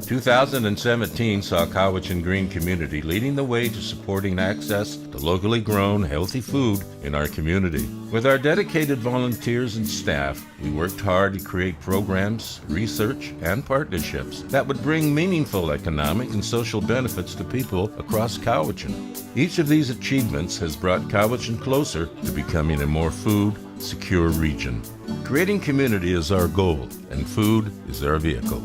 2017 saw Cowichan Green Community leading the way to supporting access to locally grown, healthy food in our community. With our dedicated volunteers and staff, we worked hard to create programs, research, and partnerships that would bring meaningful economic and social benefits to people across Cowichan. Each of these achievements has brought Cowichan closer to becoming a more food-secure region. Creating community is our goal, and food is our vehicle.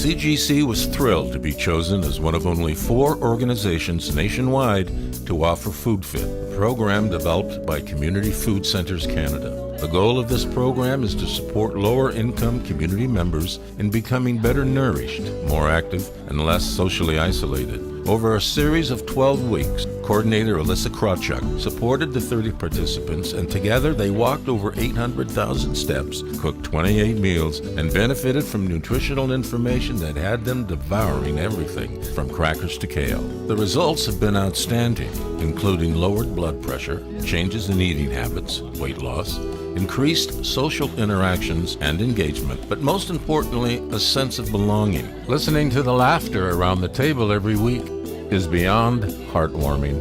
CGC was thrilled to be chosen as one of only 4 organizations nationwide to offer FoodFit, a program developed by Community Food Centers Canada. The goal of this program is to support lower-income community members in becoming better nourished, more active, and less socially isolated. Over a series of 12 weeks, coordinator Alyssa Krawchuk supported the 30 participants, and together they walked over 800,000 steps, cooked 28 meals, and benefited from nutritional information that had them devouring everything from crackers to kale. The results have been outstanding, including lowered blood pressure, changes in eating habits, weight loss, increased social interactions and engagement, but most importantly, a sense of belonging. Listening to the laughter around the table every week is beyond heartwarming.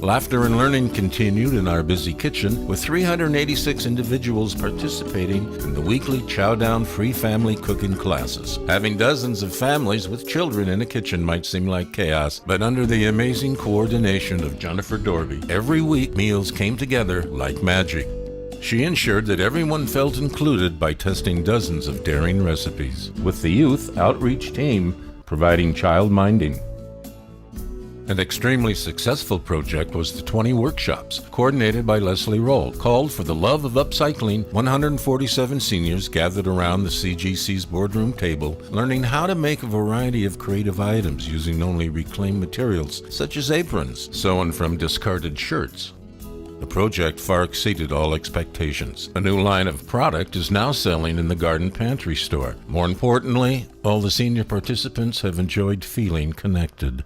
Laughter and learning continued in our busy kitchen, with 386 individuals participating in the weekly Chow Down free family cooking classes. Having dozens of families with children in a kitchen might seem like chaos, but under the amazing coordination of Jennifer Dorby, every week meals came together like magic. She ensured that everyone felt included by testing dozens of daring recipes, with the youth outreach team providing child minding. An extremely successful project was the 20 workshops, coordinated by Leslie Roll, called for the Love of Upcycling. 147 seniors gathered around the CGC's boardroom table, learning how to make a variety of creative items using only reclaimed materials, such as aprons sewn from discarded shirts. The project far exceeded all expectations. A new line of product is now selling in the Garden Pantry store. More importantly, all the senior participants have enjoyed feeling connected.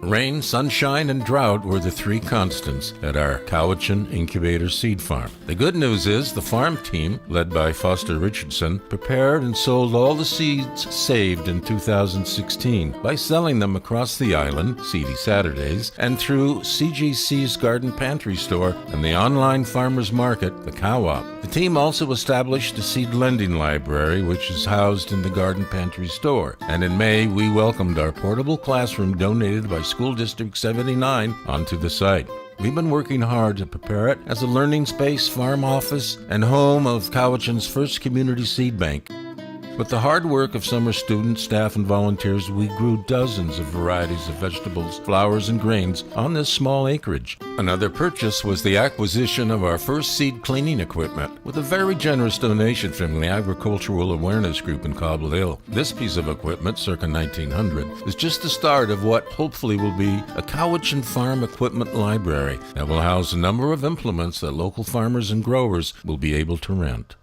Rain, sunshine, and drought were the 3 constants at our Cowichan Incubator seed farm. The good news is the farm team, led by Foster Richardson, prepared and sold all the seeds saved in 2016 by selling them across the island, Seedy Saturdays, and through CGC's Garden Pantry store and the online farmers market, the Co-op. The team also established a seed lending library, which is housed in the Garden Pantry store. And in May, we welcomed our portable classroom donated by School District 79 onto the site. We've been working hard to prepare it as a learning space, farm office, and home of Cowichan's first community seed bank. With the hard work of summer students, staff, and volunteers, we grew dozens of varieties of vegetables, flowers, and grains on this small acreage. Another purchase was the acquisition of our first seed cleaning equipment, with a very generous donation from the Agricultural Awareness Group in Cobble Hill. This piece of equipment, circa 1900, is just the start of what hopefully will be a Cowichan Farm Equipment Library that will house a number of implements that local farmers and growers will be able to rent.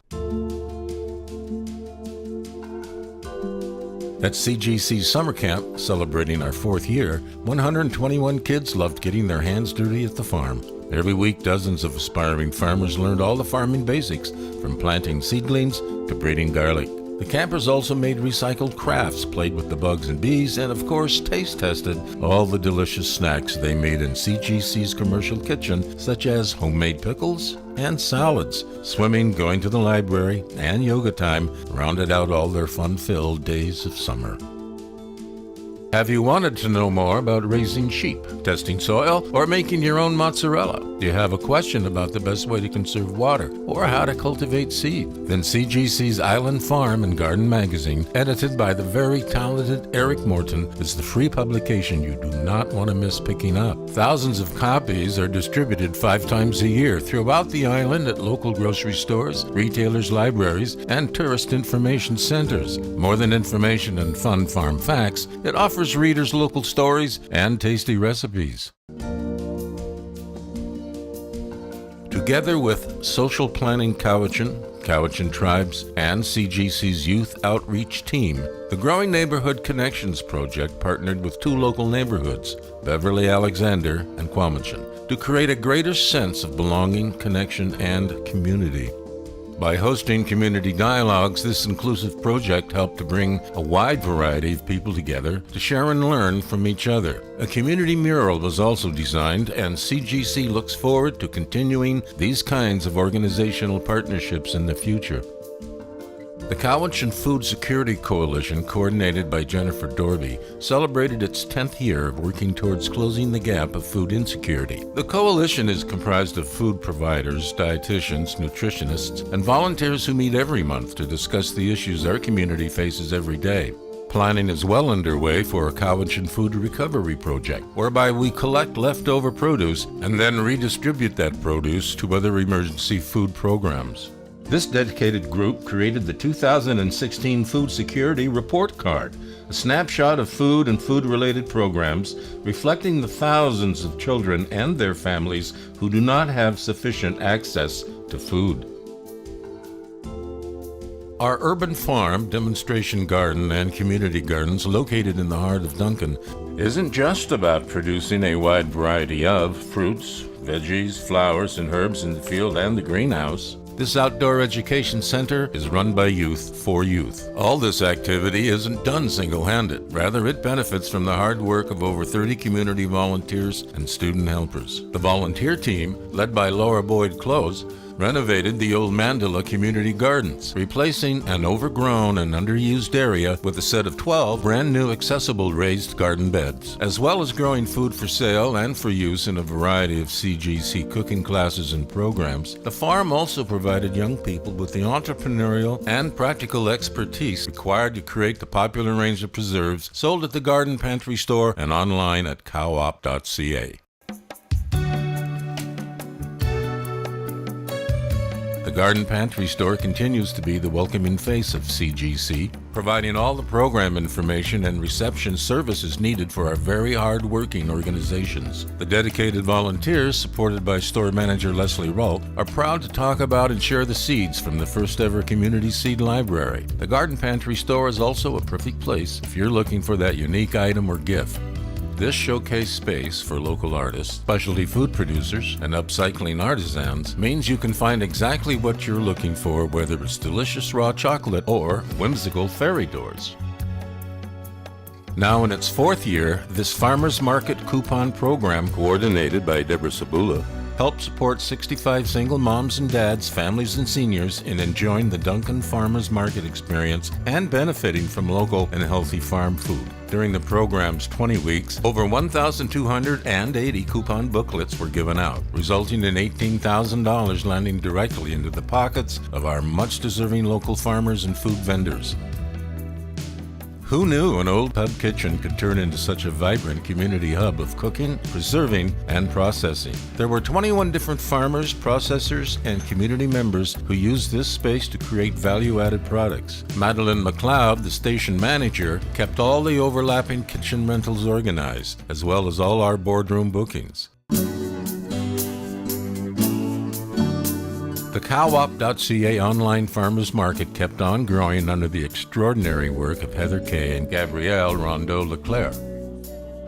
At CGC's summer camp, celebrating our 4th year, 121 kids loved getting their hands dirty at the farm. Every week, dozens of aspiring farmers learned all the farming basics, from planting seedlings to breeding garlic. The campers also made recycled crafts, played with the bugs and bees, and of course taste tested all the delicious snacks they made in CGC's commercial kitchen, such as homemade pickles and salads. Swimming, going to the library, and yoga time rounded out all their fun-filled days of summer. Have you wanted to know more about raising sheep, testing soil, or making your own mozzarella? Do you have a question about the best way to conserve water or how to cultivate seed? Then CGC's Island Farm and Garden magazine, edited by the very talented Eric Morton, is the free publication you do not want to miss picking up. Thousands of copies are distributed 5 times a year throughout the island at local grocery stores, retailers, libraries, and tourist information centers. More than information and fun farm facts, it offers readers local stories and tasty recipes. Together with Social Planning Cowichan, Cowichan Tribes, and CGC's Youth Outreach Team, the Growing Neighborhood Connections Project partnered with 2 local neighborhoods, Beverly Alexander and Cowichan, to create a greater sense of belonging, connection, and community. By hosting community dialogues, this inclusive project helped to bring a wide variety of people together to share and learn from each other. A community mural was also designed, and CGC looks forward to continuing these kinds of organizational partnerships in the future. The Cowichan Food Security Coalition, coordinated by Jennifer Dorby, celebrated its 10th year of working towards closing the gap of food insecurity. The coalition is comprised of food providers, dietitians, nutritionists, and volunteers who meet every month to discuss the issues our community faces every day. Planning is well underway for a Cowichan Food Recovery Project, whereby we collect leftover produce and then redistribute that produce to other emergency food programs. This dedicated group created the 2016 Food Security Report Card, a snapshot of food and food-related programs reflecting the thousands of children and their families who do not have sufficient access to food. Our urban farm, demonstration garden, and community gardens located in the heart of Duncan isn't just about producing a wide variety of fruits, veggies, flowers, and herbs in the field and the greenhouse. This outdoor education center is run by youth for youth. All this activity isn't done single-handed. Rather, it benefits from the hard work of over 30 community volunteers and student helpers. The volunteer team, led by Laura Boyd-Close, renovated the old Mandela Community Gardens, replacing an overgrown and underused area with a set of 12 brand new accessible raised garden beds, as well as growing food for sale and for use in a variety of CGC cooking classes and programs. The farm also provided young people with the entrepreneurial and practical expertise required to create the popular range of preserves sold at the Garden Pantry store and online at cowop.ca. The Garden Pantry store continues to be the welcoming face of CGC, providing all the program information and reception services needed for our very hard-working organizations. The dedicated volunteers, supported by store manager Leslie Ralt, are proud to talk about and share the seeds from the first-ever community seed library. The Garden Pantry store is also a perfect place if you're looking for that unique item or gift. This showcase space for local artists, specialty food producers, and upcycling artisans means you can find exactly what you're looking for, whether it's delicious raw chocolate or whimsical fairy doors. Now in its 4th year, this farmers market coupon program, coordinated by Deborah Sabula, helps support 65 single moms and dads, families and seniors in enjoying the Duncan Farmers Market experience and benefiting from local and healthy farm food. During the program's 20 weeks, over 1,280 coupon booklets were given out, resulting in $18,000 landing directly into the pockets of our much-deserving local farmers and food vendors. Who knew an old pub kitchen could turn into such a vibrant community hub of cooking, preserving, and processing? There were 21 different farmers, processors, and community members who used this space to create value-added products. Madeline McLeod, the station manager, kept all the overlapping kitchen rentals organized, as well as all our boardroom bookings. The Cowop.ca online farmers market kept on growing under the extraordinary work of Heather Kay and Gabrielle Rondeau-Leclerc.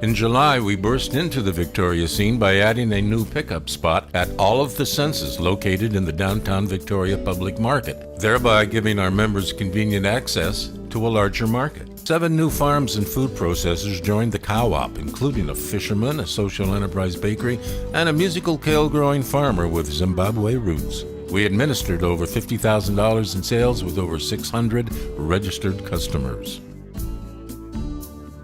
In July, we burst into the Victoria scene by adding a new pickup spot at all of the Senses located in the downtown Victoria public market, thereby giving our members convenient access to a larger market. 7 new farms and food processors joined the Cowop, including a fisherman, a social enterprise bakery, and a musical kale-growing farmer with Zimbabwe roots. We administered over $50,000 in sales with over 600 registered customers.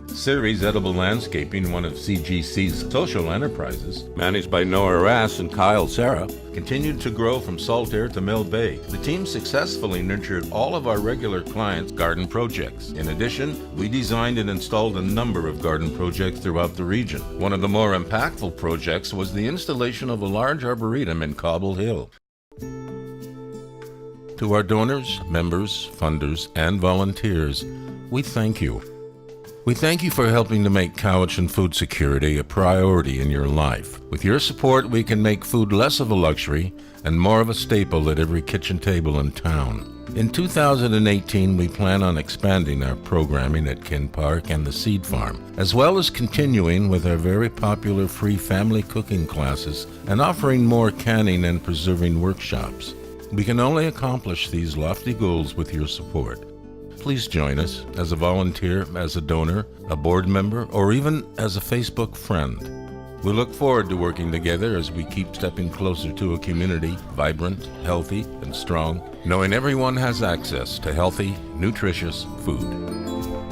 Ceres Edible Landscaping, one of CGC's social enterprises, managed by Noah Rass and Kyle Sarah, continued to grow from Saltair to Mill Bay. The team successfully nurtured all of our regular clients' garden projects. In addition, we designed and installed a number of garden projects throughout the region. One of the more impactful projects was the installation of a large arboretum in Cobble Hill. To our donors, members, funders, and volunteers, we thank you. We thank you for helping to make Cowichan food security a priority in your life. With your support, we can make food less of a luxury and more of a staple at every kitchen table in town. In 2018, we plan on expanding our programming at Kinpark and the Seed Farm, as well as continuing with our very popular free family cooking classes and offering more canning and preserving workshops. We can only accomplish these lofty goals with your support. Please join us as a volunteer, as a donor, a board member, or even as a Facebook friend. We look forward to working together as we keep stepping closer to a community vibrant, healthy, and strong, knowing everyone has access to healthy, nutritious food.